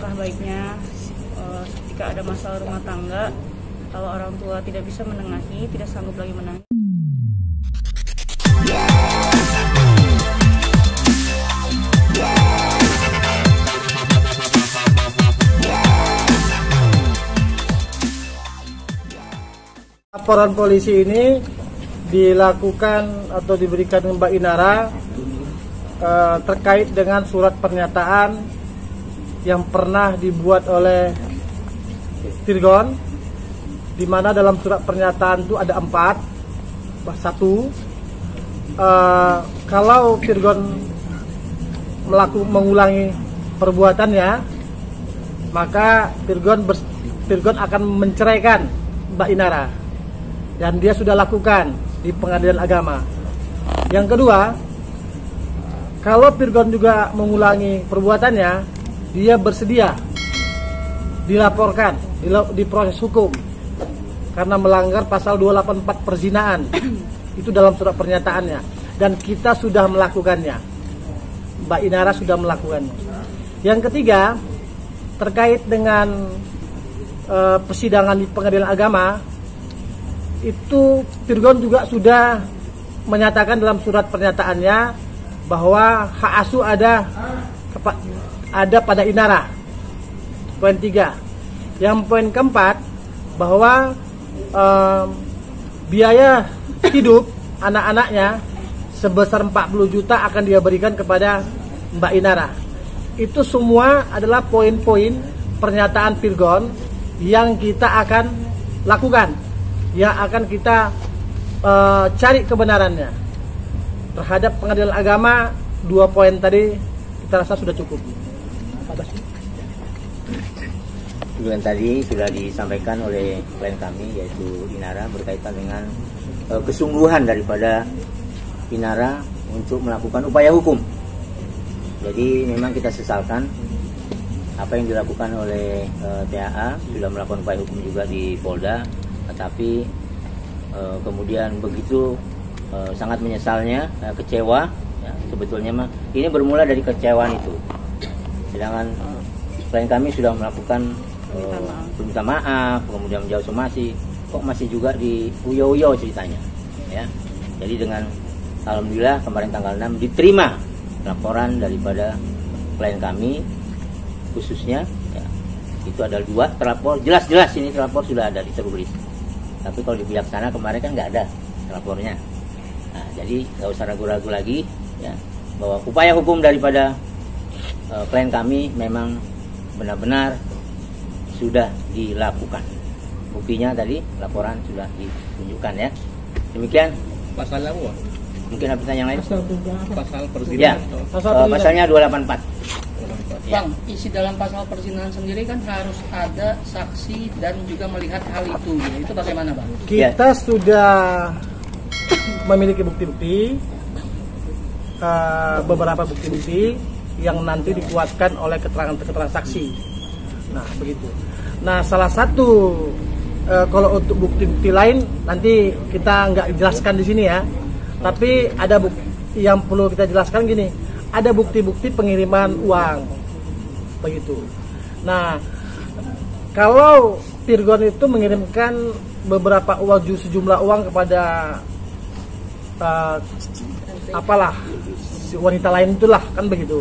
alangkah baiknya jika ada masalah rumah tangga, kalau orang tua tidak bisa menengahi, tidak sanggup lagi menangani. Laporan polisi ini dilakukan atau diberikan Mbak Inara terkait dengan surat pernyataan yang pernah dibuat oleh Virgon, di mana dalam surat pernyataan itu ada 4. Satu, kalau Virgon mengulangi perbuatannya, maka Virgon akan menceraikan Mbak Inara, dan dia sudah lakukan di pengadilan agama. Yang kedua, kalau Virgon juga mengulangi perbuatannya, dia bersedia dilaporkan, diproses hukum karena melanggar pasal 284 perzinaan. Itu dalam surat pernyataannya, dan kita sudah melakukannya. Mbak Inara sudah melakukannya. Yang ketiga, terkait dengan persidangan di pengadilan agama, itu Virgon juga sudah menyatakan dalam surat pernyataannya bahwa hak asuh ada pada Inara. Poin 3. Yang poin keempat, bahwa biaya hidup anak-anaknya sebesar 40 juta akan dia berikan kepada Mbak Inara. Itu semua adalah poin-poin pernyataan Virgon yang kita akan lakukan, yang akan kita cari kebenarannya. Terhadap pengadilan agama, 2 poin tadi kita rasa sudah cukup. Tujuan tadi sudah disampaikan oleh klien kami, yaitu Inara, berkaitan dengan kesungguhan daripada Inara untuk melakukan upaya hukum. Jadi memang kita sesalkan apa yang dilakukan oleh TAA, sudah melakukan upaya hukum juga di Polda, tetapi kemudian begitu sangat menyesalnya, kecewa ya, sebetulnya mah ini bermula dari kecewaan itu. Sedangkan klien kami sudah melakukan minta maaf, kemudian menjauh somasi, kok masih juga di uyo-uyo ceritanya ya. Jadi dengan alhamdulillah kemarin tanggal 6 diterima laporan daripada klien kami khususnya ya, itu ada 2 terlapor, jelas-jelas ini terlapor sudah ada di tertulis. Tapi kalau di pihak sana kemarin kan nggak ada lapornya. Nah, jadi nggak usah ragu-ragu lagi ya, bahwa upaya hukum daripada klien kami memang benar-benar sudah dilakukan. Buktinya tadi laporan sudah ditunjukkan ya. Demikian. Pasal apa? Mungkin ada pertanyaan lain? Pasal perzinahan. Ya. Pasalnya 284. Bang, isi dalam pasal perzinahan sendiri kan harus ada saksi dan juga melihat hal itu. Itu bagaimana, Bang? Kita sudah memiliki bukti-bukti, beberapa bukti-bukti yang nanti dikuatkan oleh keterangan saksi. Nah, begitu. Nah, salah satu kalau untuk bukti-bukti lain nanti kita nggak jelaskan di sini ya. Tapi ada bukti yang perlu kita jelaskan gini. Ada bukti-bukti pengiriman uang. Begitu. Nah, kalau Virgon itu mengirimkan beberapa uang, sejumlah uang kepada wanita lain itulah, kan begitu.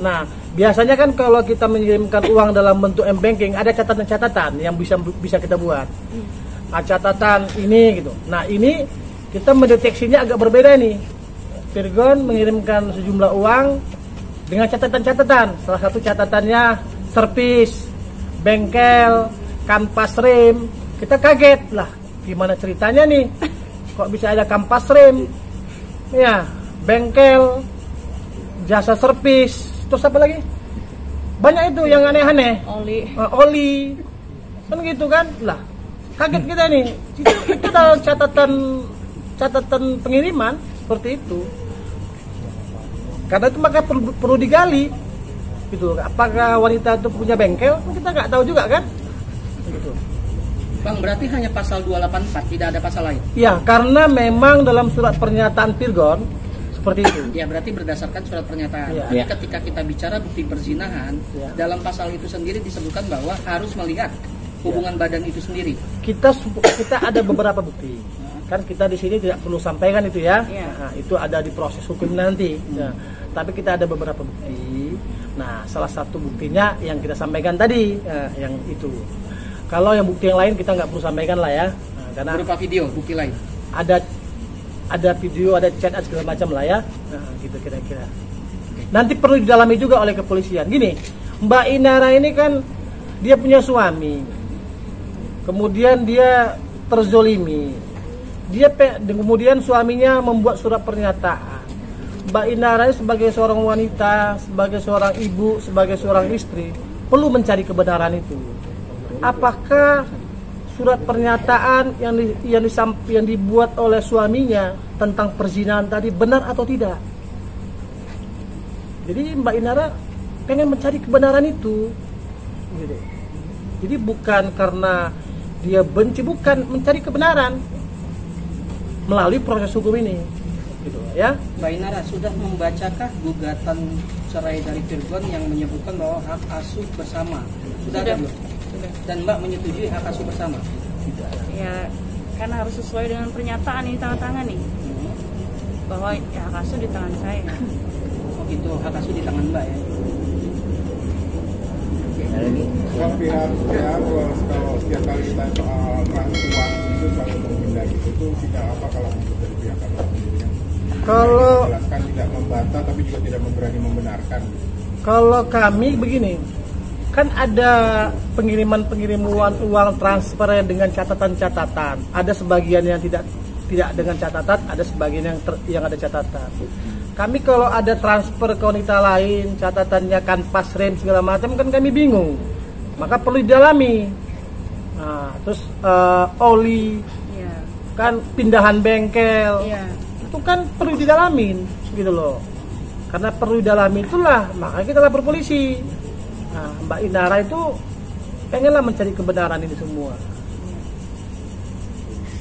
Nah, biasanya kan kalau kita mengirimkan uang dalam bentuk m-banking, ada catatan-catatan yang bisa kita buat. Nah, catatan ini gitu. Nah, ini kita mendeteksinya agak berbeda nih. Virgon mengirimkan sejumlah uang dengan catatan-catatan. Salah satu catatannya servis, bengkel, kampas rem. Kita kaget lah, gimana ceritanya nih? Kok bisa ada kampas rem? Ya, bengkel, jasa servis. Terus apa lagi? Banyak itu yang aneh-aneh. Oli. Kan gitu kan? Lah, kaget kita nih. Itu dalam catatan pengiriman seperti itu. Karena itu maka perlu digali. Gitu. Apakah wanita itu punya bengkel? Kita nggak tahu juga kan? Gitu. Bang, berarti hanya pasal 284, tidak ada pasal lain? Ya, karena memang dalam surat pernyataan Virgon seperti itu. Ya berarti berdasarkan surat pernyataan. Ya. Tapi ketika kita bicara bukti perzinahan, Ya. dalam pasal itu sendiri disebutkan bahwa harus melihat hubungan badan itu sendiri. Kita ada beberapa bukti. Kan kita di sini tidak perlu sampaikan itu ya. Iya. Nah, itu ada di proses hukum nanti. Nah, tapi kita ada beberapa bukti. Nah, salah satu buktinya yang kita sampaikan tadi, yang itu. Kalau yang bukti yang lain kita nggak perlu sampaikan lah ya. Nah, karena Berupa video, bukti lain. ada video, ada chat, segala macam lah ya. Nah, gitu kira-kira. Nanti perlu didalami juga oleh kepolisian. Gini, Mbak Inara ini kan dia punya suami. Kemudian dia terzolimi. Kemudian suaminya membuat surat pernyataan. Mbak Inara sebagai seorang wanita, sebagai seorang ibu, sebagai seorang istri perlu mencari kebenaran itu. Apakah surat pernyataan yang dibuat oleh suaminya tentang perzinahan tadi benar atau tidak? Jadi Mbak Inara pengen mencari kebenaran itu, gitu. Jadi bukan karena dia benci, bukan, mencari kebenaran melalui proses hukum ini, gitu ya. Mbak Inara sudah membacakah gugatan cerai dari Virgon yang menyebutkan bahwa hak asuh bersama? Sudah ada belum? Sudah. Dan Mbak menyetujui hak asuh bersama? Ya, karena harus sesuai dengan pernyataan ini tanda tangan nih, bahwa ya, hak asuh di tangan saya. Oh gitu, hak asuh di tangan Mbak ya? Ada lagi? Kalau pihak saya kalau setiap kali ditanya soal transkuan itu selalu menghindari itu tidak apa kalau untuk dari pihak kami sendiri. Kalau Jelaskan tidak membantah tapi juga tidak berani membenarkan. Kalau kami begini, kan ada pengiriman uang transfer dengan catatan-catatan. Ada sebagian yang tidak dengan catatan, ada sebagian yang ada catatan. Kami kalau ada transfer ke wanita lain, catatannya kan pas rem segala macam, kan kami bingung. Maka perlu didalami. Nah, terus oli, Iya. kan pindahan bengkel. Iya. Itu kan perlu didalamin gitu loh. Karena perlu didalami itulah makanya kita lapor polisi. Nah, Mbak Inara itu pengenlah mencari kebenaran ini semua.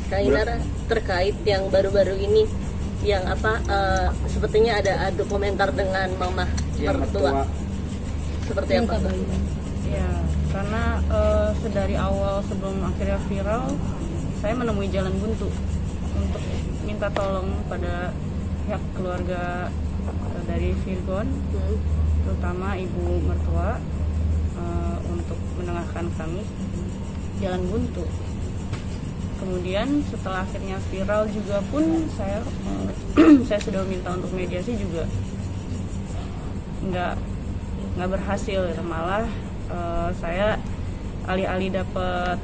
Kak Inara, terkait yang baru-baru ini yang sepertinya ada adu komentar dengan mama mertua. Seperti apa? Ya, karena sedari awal sebelum akhirnya viral, saya menemui jalan buntu untuk minta tolong pada pihak keluarga dari Virgon, terutama ibu mertua, untuk menengahkan kami jalan buntu. Kemudian setelah akhirnya viral juga pun saya sudah minta untuk mediasi juga nggak berhasil, malah saya alih-alih dapat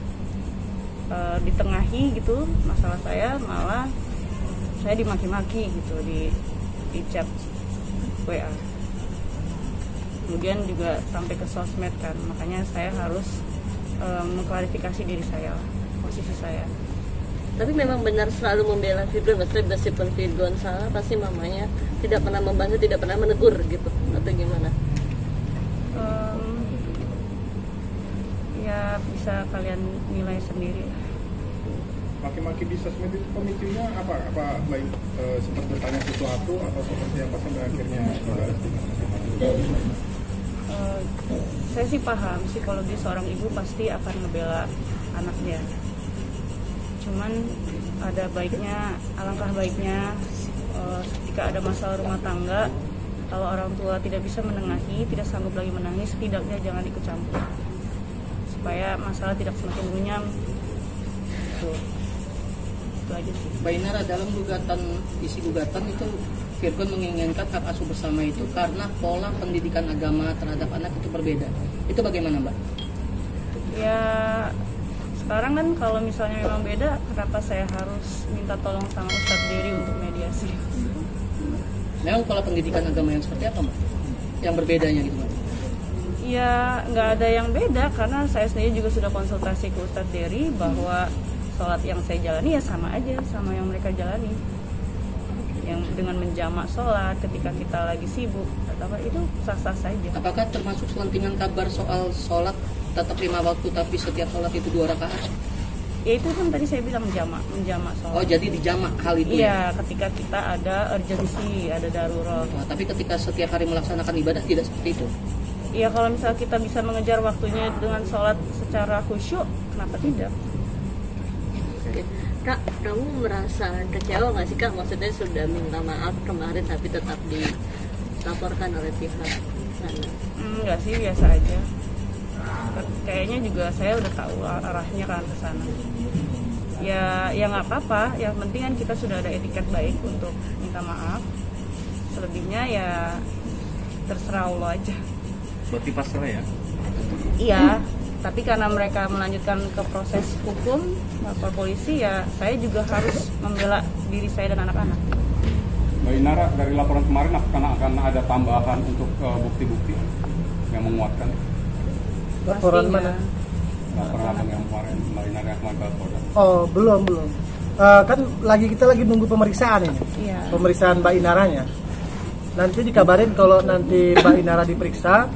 ditengahi gitu masalah saya, malah saya dimaki-maki gitu di chat WA. Kemudian juga sampai ke sosmed kan, makanya saya harus mengklarifikasi diri saya, posisi saya. Tapi memang benar selalu membela Virgon, meskipun Virgon salah pasti mamanya tidak pernah membantu, tidak pernah menegur gitu, atau gimana? Ya bisa kalian nilai sendiri. Maki-maki di sosmed itu pemicunya apa? Apa baik sempat bertanya sesuatu atau seperti apa sampai akhirnya Saya sih paham psikologi seorang ibu pasti akan ngebela anaknya. Cuman ada baiknya, alangkah baiknya ketika ada masalah rumah tangga, kalau orang tua tidak bisa menengahi, tidak sanggup lagi menangis, setidaknya jangan ikut campur supaya masalah tidak semakin runyam. Itu aja sih. Mbak Inara, dalam isi gugatan itu Virgon menginginkan hak asuh bersama itu karena pola pendidikan agama terhadap anak itu berbeda. Itu bagaimana Mbak? Ya sekarang kan kalau misalnya memang beda, kenapa saya harus minta tolong sama Ustadz Dery untuk mediasi? Memang pola pendidikan agama yang seperti apa Mbak? Yang berbedanya gitu Mbak? Ya nggak ada yang beda, karena saya sendiri juga sudah konsultasi ke Ustadz Dery bahwa sholat yang saya jalani ya sama aja sama yang mereka jalani, yang dengan menjamak sholat ketika kita lagi sibuk atau apa, itu sah-sah saja. Apakah termasuk selentingan kabar soal sholat tetap 5 waktu tapi setiap sholat itu 2 rakaat? Ya itu kan tadi saya bilang menjamak sholat. Oh, jadi dijamak hal itu ya? Iya, ketika kita ada urgensi, ada darurat. Wah, tapi ketika setiap hari melaksanakan ibadah tidak seperti itu. Iya, kalau misal kita bisa mengejar waktunya dengan sholat secara khusyuk, kenapa tidak? Oke. Kak, kamu merasa kecewa nggak sih Kak? Maksudnya sudah minta maaf kemarin tapi tetap dilaporkan oleh pihak sana. Enggak sih, biasa aja. Kayaknya juga saya udah tahu arahnya kan ke sana. Ya nggak apa-apa. Yang penting kan kita sudah ada etiket baik untuk minta maaf. Selebihnya ya terserah Allah aja. Berarti pasrah ya? Iya, tapi karena mereka melanjutkan ke proses hukum, lapor polisi, ya saya juga harus membela diri saya dan anak-anak. Mbak Inara, dari laporan kemarin akan ada tambahan untuk bukti-bukti yang menguatkan. Laporan Pastinya. mana? Laporan abang yang kemarin Mbak Inara yang kemarin ke Polda. Oh, belum. Kan kita lagi nunggu pemeriksaan ini. Iya. Pemeriksaan Mbak Inaranya. Nanti dikabarin kalau nanti Mbak Inara diperiksa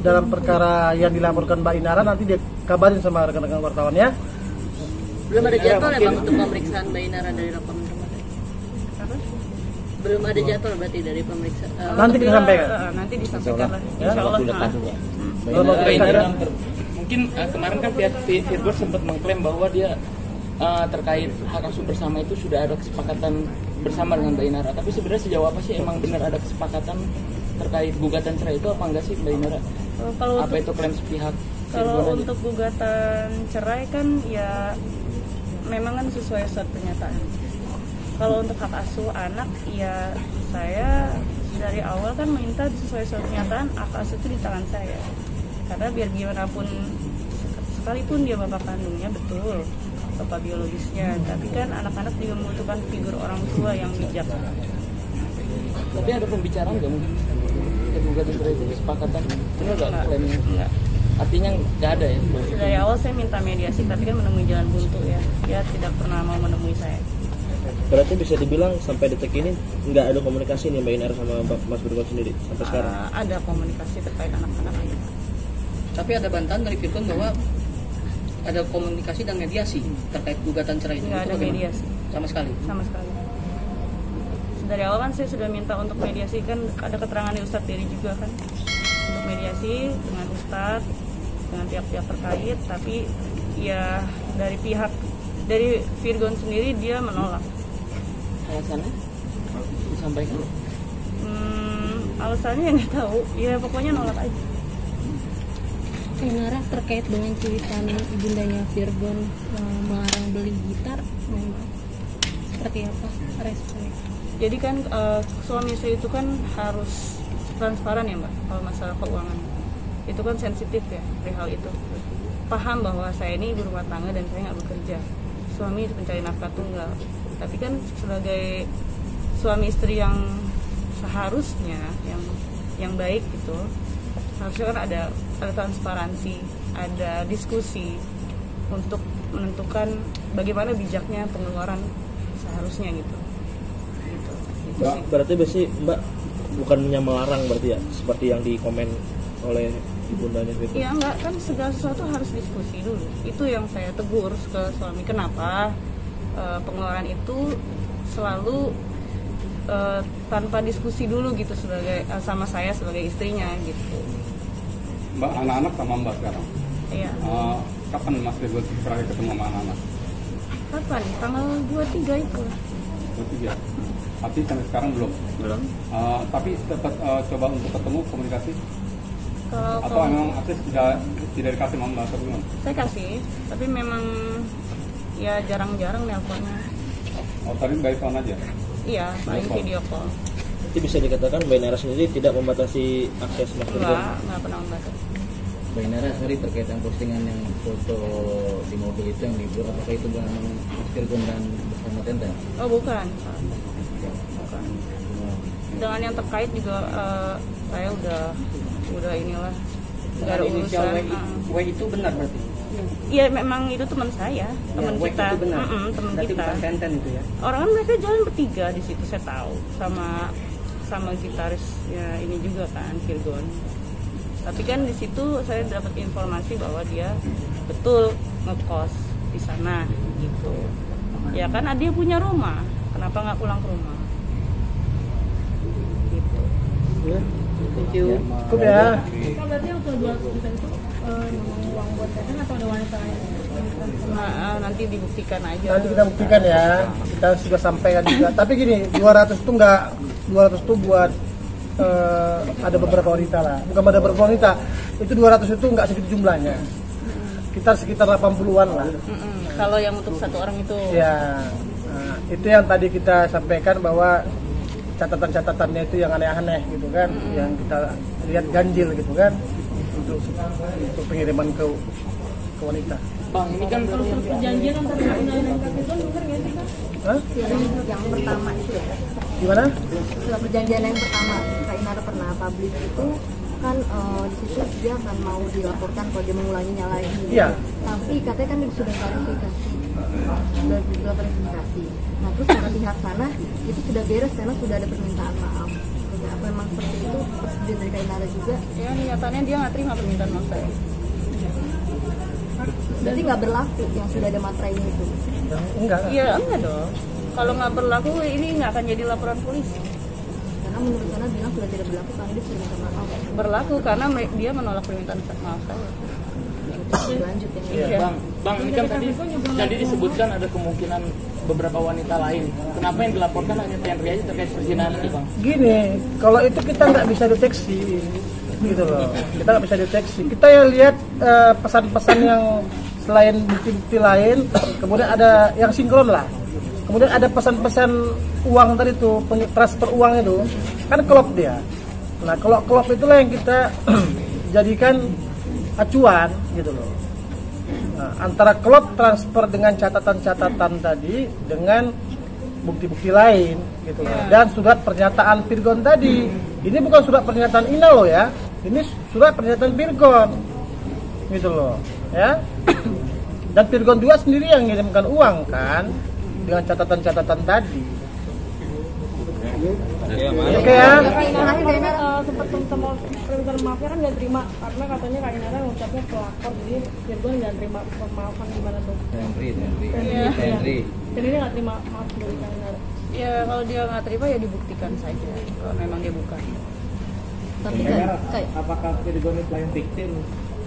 dalam perkara yang dilaporkan Mbak Inara, nanti dia kabarin sama rekan-rekan wartawan ya. Belum ada jadwal ya Bang untuk pemeriksaan Mbak Inara dari laporan kemarin? Apa? Belum ada jadwal berarti dari pemeriksaan. Nanti kita sampaikan. Nanti disampaikan lah. Ya, Insya Allah. Kalau mau kita ada, Mungkin kemarin kan pihak Virgo sempat mengklaim bahwa dia terkait hak asuh bersama itu sudah ada kesepakatan bersama dengan Mbak Inara. Tapi sebenarnya sejauh apa sih emang benar ada kesepakatan terkait gugatan cerai itu apa enggak sih Mbak Inara? Kalau Apa itu klaim sepihak? Kalau Virgo aja? untuk gugatan cerai kan ya memang kan sesuai surat pernyataan. Kalau untuk hak asuh anak, ya saya dari awal kan minta sesuai surat pernyataan hak asuh itu di tangan saya. Karena biar gimana pun, sekalipun dia bapak kandungnya betul, bapak biologisnya, tapi kan anak-anak juga membutuhkan figur orang tua yang bijak. Tapi ada pembicaraan nggak mungkin? Gugatan cerai itu kesepakatan? Benar nggak klaimnya? Enggak. Artinya nggak ada ya? Dari awal saya minta mediasi, tapi kan menemui jalan buntu ya. Dia tidak pernah mau menemui saya. Berarti bisa dibilang sampai detik ini nggak ada komunikasi nih Mbak Inara sama Mas Virgo sendiri sampai sekarang? Ada komunikasi terkait anak-anak ini. Tapi ada bantahan dari Virgon bahwa ada komunikasi dan mediasi terkait gugatan cerai itu. Nggak Itu ada bagaimana? mediasi Sama sekali. sama sekali. Dari awal kan saya sudah minta untuk mediasi, kan ada keterangan di Ustadz Dery juga kan untuk mediasi dengan Ustadz, dengan pihak-pihak terkait, tapi ya dari Virgon sendiri dia menolak. Alasannya disampaikan? Alasannya nggak tahu, ya pokoknya nolak aja. Inara terkait dengan cuitan ibundanya Virgon melarang beli gitar, seperti apa responnya? Jadi kan suami istri itu kan harus transparan ya Mbak, kalau masalah keuangan itu kan sensitif ya perihal itu. Paham bahwa saya ini ibu rumah tangga dan saya nggak bekerja, suami pencari nafkah tunggal, tapi kan sebagai suami istri yang seharusnya yang baik gitu, harusnya kan ada transparansi, ada diskusi untuk menentukan bagaimana bijaknya pengeluaran seharusnya gitu. Berarti Mbak bukannya melarang berarti ya, seperti yang dikomen oleh ibundanya Virgo? Iya enggak, kan segala sesuatu harus diskusi dulu. Itu yang saya tegur ke suami, kenapa pengeluaran itu selalu tanpa diskusi dulu gitu sebagai sama saya sebagai istrinya gitu. Mbak, anak-anak sama Mbak sekarang. Iya. Kapan Mas Virgo terakhir ketemu sama anak-anak? Kapan? Tanggal 23 itu. 23. Tapi sampai sekarang belum. Tapi tetap coba untuk ketemu komunikasi. Atau memang akses tidak dikasih sama Mbak atau gimana? Saya kasih, tapi memang ya jarang-jarang nelponnya. Oh, tadi by phone aja? Iya, paling video call. Jadi bisa dikatakan Mbak Inara sendiri tidak membatasi akses Mas Virgo? Enggak pernah membatasi. Mbak Inara, tadi terkait yang postingan yang foto di mobil itu yang libur, apakah itu memang Mas Virgon dan bersama Tenta? Oh bukan. Dengan yang terkait juga saya udah inilah nggak ada urusan. W itu benar berarti? Iya memang itu teman saya, teman W kita, itu benar. teman Berarti kita. bukan Tenten itu ya? Orang kan mereka jalan bertiga di situ saya tahu, sama gitarisnya ini juga kan Virgon. Tapi kan di situ saya dapat informasi bahwa dia betul ngekos di sana gitu. Ya kan Adi punya rumah, kenapa nggak pulang ke rumah? Gitu. Thank you. Cukup ya. Berarti yang 200 juta itu uang buat Teten atau ada wanita lain? Nah, nanti dibuktikan aja. Nanti kita buktikan ya. Kita sudah sampaikan juga. Tapi gini, 200 itu enggak, 200 itu buat ada beberapa wanita lah. Bukan ada beberapa wanita. Itu 200 itu enggak segitu jumlahnya. Kita sekitar 80-an lah. Kalau yang untuk satu orang itu. Ya. Nah, itu yang tadi kita sampaikan bahwa catatan-catatannya itu yang aneh-aneh gitu kan, yang kita lihat ganjil gitu kan, untuk pengiriman ke wanita. Bang, ini kan Kalau surat perjanjian antara Ina dan Kak Firgon benar nggak sih Kak? Hah? Yang pertama itu ya, Gimana? surat perjanjian yang pertama Kak Inara pernah publish itu kan di situ dia akan mau dilaporkan kalau dia mengulanginya lagi. Iya. Tapi katanya kan sudah klarifikasi, sudah verifikasi. Nah terus dari pihak sana itu sudah beres karena sudah ada permintaan maaf. Jadi apa memang seperti itu persetujuan dari Kak Inara juga? Ya nyatanya dia nggak terima permintaan maaf saya. Berarti nggak berlaku yang sudah ada materainya itu? Enggak. Iya enggak dong. Kalau nggak berlaku ini nggak akan jadi laporan polisi. Karena menurut sana bilang sudah tidak berlaku karena dia sudah minta maaf. Berlaku karena dia menolak permintaan maaf saya. Lanjut yang ini. Iya. Bang, ini kan tadi disebutkan ada kemungkinan beberapa wanita lain. Kenapa yang dilaporkan hanya Henry aja terkait perzinahan ini, Bang? Gini, kalau itu kita nggak bisa deteksi, gitu loh. Kita nggak bisa deteksi. Kita ya lihat pesan-pesan yang selain bukti-bukti lain, kemudian ada yang sinkron lah. Kemudian ada pesan-pesan uang tadi tuh, transfer uang itu, kan klop dia. Nah, kalau klop itulah yang kita jadikan acuan, gitu loh. Nah, antara klop transfer dengan catatan-catatan tadi dengan bukti-bukti lain gitu loh. Dan surat pernyataan Virgon tadi. Ini bukan surat pernyataan Ina loh ya. Ini surat pernyataan Virgon. Gitu loh, ya. Dan Virgon juga sendiri yang mengirimkan uang kan dengan catatan-catatan tadi. Oke ya. Sempat minta permintaan maafnya kan nggak terima karena katanya Kak Inara ngucapnya pelakor, jadi Virgon nggak terima pemaafan gimana tuh? Henry. Dan ini nggak terima maaf dari Kak Inara. Ya kalau dia nggak terima ya dibuktikan saja. Kalau memang dia bukan. Tapi kayak Apakah Virgon itu yang victim?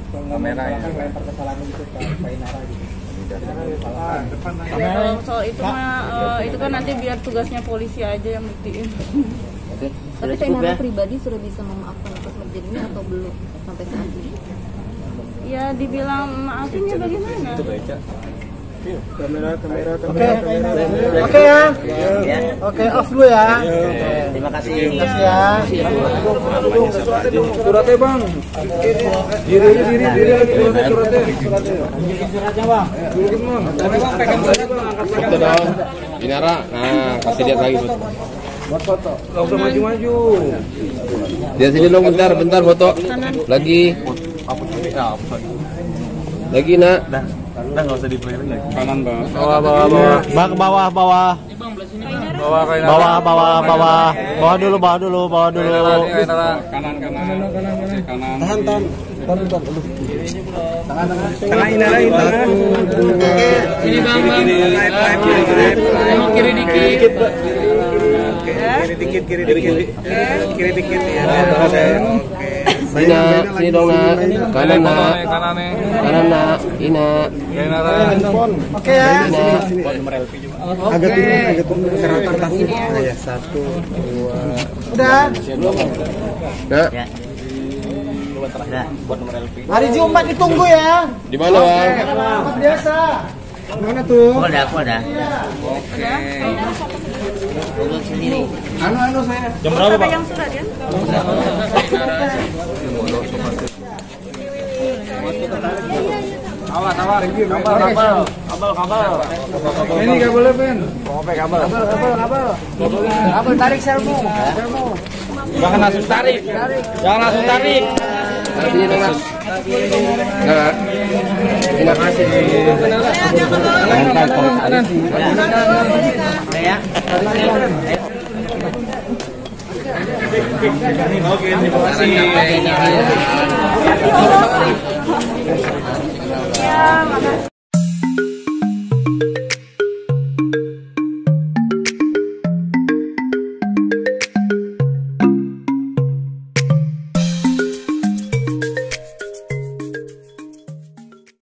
Kamera ya. Lempar kesalahan itu ke Kak Inara gitu. Ya kalau soal itu mah itu kan nanti biar tugasnya polisi aja yang buktiin. Oke, tapi sudah Kak cukup Inara ya. pribadi sudah bisa memaafkan atas kejadian ini atau belum sampai saat ini? Ya dibilang maafinnya bagaimana? Oke ya. Oke, off dulu ya. Terima kasih. Terima kasih ya. Suratnya bang. Diri suratnya bang. Foto dong. Inara, nah kasih lihat lagi foto. Buat foto. Gak usah maju-maju. Lihat sini dong bentar foto. Lagi. Lagi nak. Udah nggak usah di-play lagi. Kanan bang. Bawah. Bang, bawah. Bawah dulu. Kanan. Tahan. Tangan Inara ini. Ini Bang. Kiri dikit. Kiri dikit ya. Ina, sini dong nak. Kanan nak. Ina. Oke ya. Agak turun. Seratan takut. Ya, 1, 2. Udah. Nak, Ya. Hari Jumat ditunggu ya. di mana bang? Tempat biasa. Mana tuh? Polda. Urut sendiri. Anu saya. Jam berapa Bang? Yang surat ya? Tawar. Ini nggak boleh Ben. Kabel tarik servo. Jangan langsung tarik. Sini dong nak. Nak. Terima kasih. Ya. Terima kasih.